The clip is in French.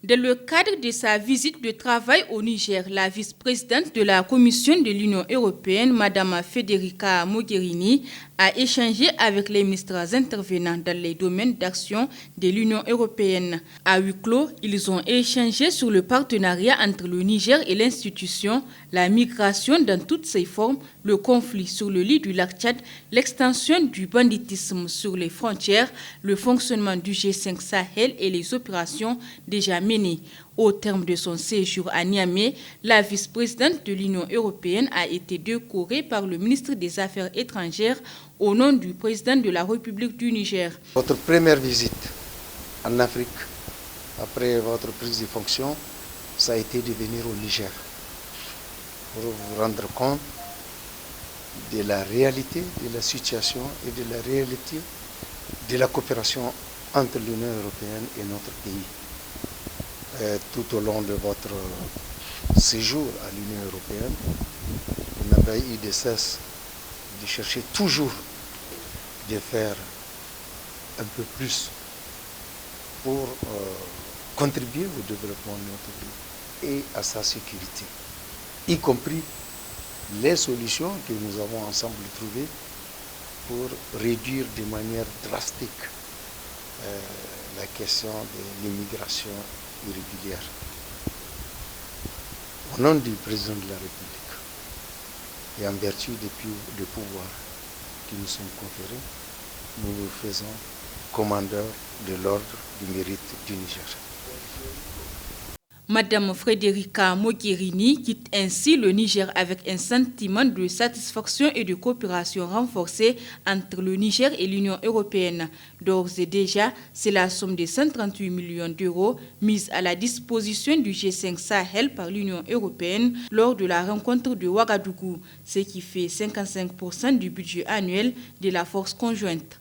Dans le cadre de sa visite de travail au Niger, la vice-présidente de la Commission de l'Union européenne, Mme Federica Mogherini, a échangé avec les ministres intervenants dans les domaines d'action de l'Union européenne. À huis clos, ils ont échangé sur le partenariat entre le Niger et l'institution, la migration dans toutes ses formes, le conflit sur le lit du lac Tchad, l'extension du banditisme sur les frontières, le fonctionnement du G5 Sahel et les opérations déjà menées. Au terme de son séjour à Niamey, la vice-présidente de l'Union européenne a été décorée par le ministre des Affaires étrangères au nom du président de la République du Niger. Votre première visite en Afrique, après votre prise de fonction, ça a été de venir au Niger pour vous rendre compte de la réalité de la situation et de la réalité de la coopération entre l'Union européenne et notre pays. Tout au long de votre séjour à l'Union européenne, vous n'avez eu de cesse de chercher toujours de faire un peu plus pour contribuer au développement de notre pays et à sa sécurité, y compris les solutions que nous avons ensemble trouvées pour réduire de manière drastique la question de l'immigration irrégulière. Au nom du président de la République et en vertu des pouvoirs qui nous sont conférés, nous nous faisons commandeur de l'ordre du mérite du Niger. Madame Federica Mogherini quitte ainsi le Niger avec un sentiment de satisfaction et de coopération renforcée entre le Niger et l'Union européenne. D'ores et déjà, c'est la somme de 138 millions d'euros mise à la disposition du G5 Sahel par l'Union européenne lors de la rencontre de Ouagadougou, ce qui fait 55% du budget annuel de la force conjointe.